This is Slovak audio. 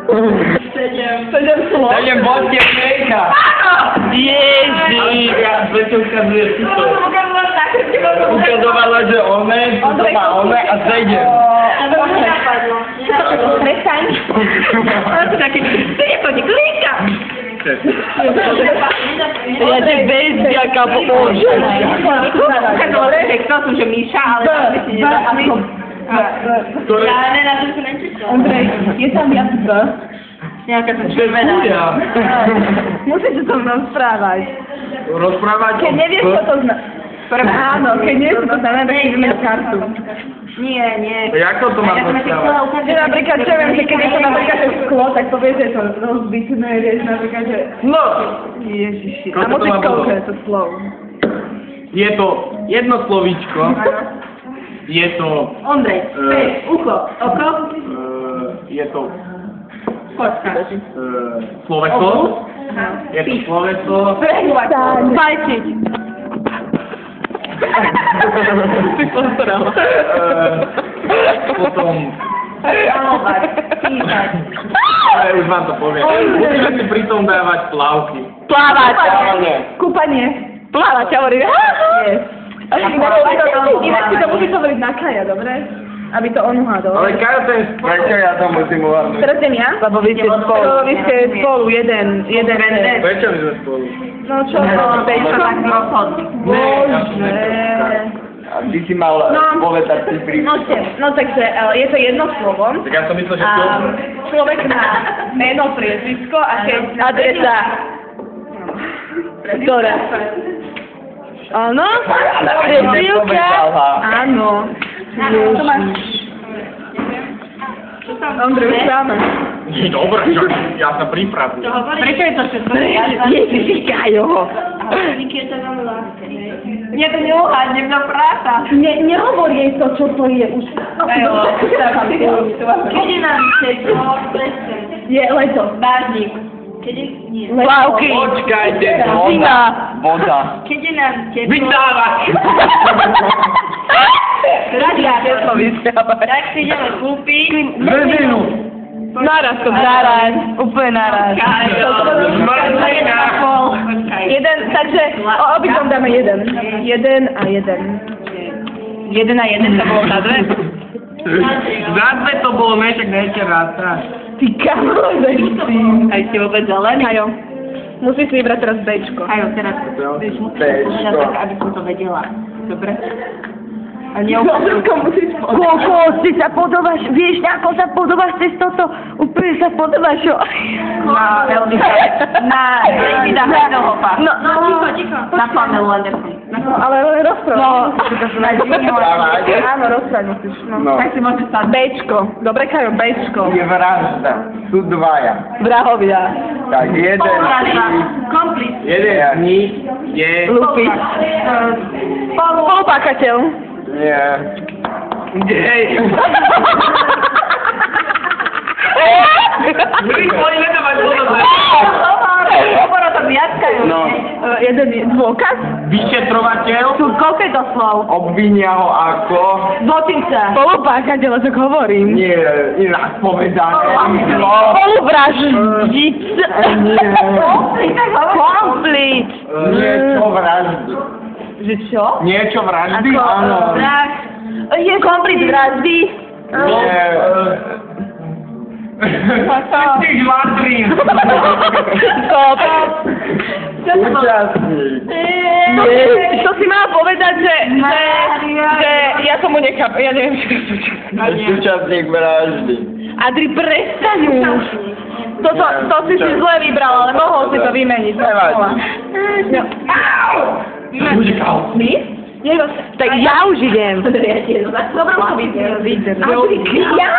7 slov. 7 bodky Jejka. Ježiš. Prečo ukazuje túto? Ukazovala, že one, túto má one a 7. Prestaň. Ale to také, ty to neklíka. Ja te bezďaka pomôžem. Chcel som, že Míša, ale to si nedá. Ja na to sa nečítal. Ondrej, je tam viac B? Nejaká som červená. Musíte so mnou správať. Rozprávať Keď nevieš, čo to znamená. Áno, keď nevieš, čo to znamená, tak si vymeniť kartu. Nie, nie. Ako to má rozprávať? Že napríklad, čo viem, že keď je to napríklad to sklo, tak povieš, že je to rozbitné, vieš, napríklad, že... No! Ježiši, Koľko a to musíš má bolo? koľko je to slov. Je to jedno slovíčko. Je to... Ondrej, ucho, oko, je to kočka. sloveso. Je to sloveso. Fajčiť. Si postarala. Potom... Malovať, písať. Ale už vám to poviem. Musíte si pri tom dávať plavky. Plávať. Plávanie. Kúpanie. Plávať, ja hovorím. Inak si to musíš hovoriť na Kaja, dobre? Aby to on uhádol. Ale Kajo to je... Prečo ja to musím uhádnuť? Teraz idem ja? Lebo vy ste spolu. Lebo vy ste spolu, jeden. Prečo my sme spolu? No čo, Bečko? tak rozhodli. Bože. A ty si mal povedať si pri... No takže, je to jedno slovo. Tak ja som myslel, že A to... človek má meno, priezvisko a keď... Adresa. Ktorá? Áno? Prezivka? Áno. To máš. Ondrej, už máme. Dobre, ja sa pripravujem. Prečo je to všetko? Ježiši, Kajo. Ja to neuhádnem na práca. Nehovor jej to, čo to je už. Kedy nám tečo? Je leto. Bárnik. Kedy? Nie. Plavky. Počkajte, Zima. voda. Kedy nám tečo? Vydávač! Tak si ideme kúpiť. Zrezinu! Naraz to naraz. Úplne naraz. Zmrzlina! Jeden, takže obidvom dáme jeden. Jeden a jeden. Jeden a jeden to bolo za dve. Za dve to bolo, nečak nešte ráta. Ty kamoze. Aj si vôbec zelený? Kajo, musíš si vybrať teraz Bčko. Ajo, teraz musíš povedať tak, aby som to vedela. Dobre? A Všetko musíš povedať. Koľko si sa podobáš, vieš, ako sa podobáš cez toto? Úplne sa podobáš, čo? Na Elvisa. Na Davida Heidelhofa. No, ticho. Na Pamelu Anderson. no, ale rozprávaj. Áno, rozprávaj musíš. No. Tak si môžeš stať. Bčko. Dobre, Kajo, Bčko. Je vražda. Sú dvaja. Vrahovia. Tak jeden... Komplis. Jeden z nich je... Lupič. Spolupákateľ. Nie. Gej. Opora to viackajú. No. Jeden je dôkaz. Vyšetrovateľ Koľko je to slov? obvinia ho ako... Zločinca. Spolupákateľ, čo hovorím. Nie, inak povedané. Spoluvraždiť. Konflikt. Niečo vraždy. Že čo? Niečo vraždy, áno. Je konflikt vraždy. Nie. Ty žvadrín. Stop. Účastník. To si mala povedať, že ja tomu nechápem, ja neviem, čo to je. Účastník vraždy. Adri, prestaň už. To si zle vybral, ale mohol si to vymeniť. Nevadí. Utekal. My? Tak ja už idem. Dobre, musím byť. Ja?